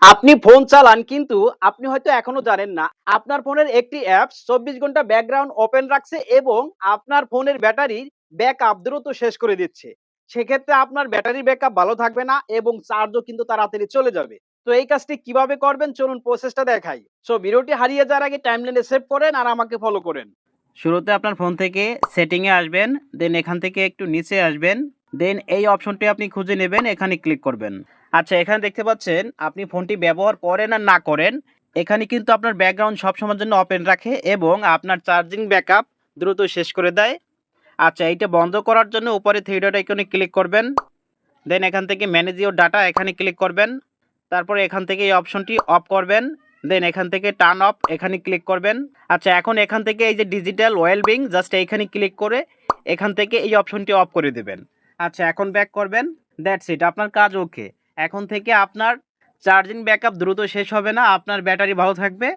আপনি ফোন চালান কিন্তু আপনি হয়তো এখনো জানেন না আপনার ফোনের একটি অ্যাপস ২৪ ঘন্টা ব্যাকগ্রাউন্ড ওপেন রাখছে এবং আপনার ফোনের ব্যাটারির ব্যাকআপ দ্রুত শেষ করে দিচ্ছে। সেক্ষেত্রে আপনার ব্যাটারি ব্যাকআপ ভালো থাকবে না এবং চার্জও কিন্তু তাড়াতাড়ি চলে যাবে। তো এই কাজটি কিভাবে করবেন চলুন প্রসেসটা দেখাই। সো ভিডিওটি হারিয়ে যাওয়ার আগে টাইমলাইনে সেভ করেন আর আমাকে ফলো করেন। শুরুতে আপনার ফোন থেকে সেটিংয়ে আসবেন, দেন এখান থেকে একটু নিচে আসবেন, দেন এই অপশনটি আপনি খুঁজে নেবেন, এখানে ক্লিক করবেন। আচ্ছা, এখানে দেখতে পাচ্ছেন আপনি ফোনটি ব্যবহার করেন আর না করেন, এখানে কিন্তু আপনার ব্যাকগ্রাউন্ড সবসময়ের জন্য ওপেন রাখে এবং আপনার চার্জিং ব্যাকআপ দ্রুত শেষ করে দেয়। আচ্ছা, এইটা বন্ধ করার জন্য উপরে থ্রি ডট আইকনে ক্লিক করবেন, দেন এখান থেকে ম্যানেজ ইওর ডাটা এখানে ক্লিক করবেন, তারপরে এখান থেকে এই অপশনটি অফ করবেন, দেন এখান থেকে টার্ন অফ এখানে ক্লিক করবেন। আচ্ছা, এখন এখান থেকে এই যে ডিজিটাল ওয়েলবিং জাস্ট এইখানে ক্লিক করে এখান থেকে এই অপশনটি অফ করে দেবেন। আচ্ছা, এখন ব্যাক করবেন, দ্যাটস ইট, আপনার কাজ ওকে। এখন থেকে আপনার চার্জিং ব্যাকআপ দ্রুত শেষ হবে না, আপনার ব্যাটারি ভালো থাকবে।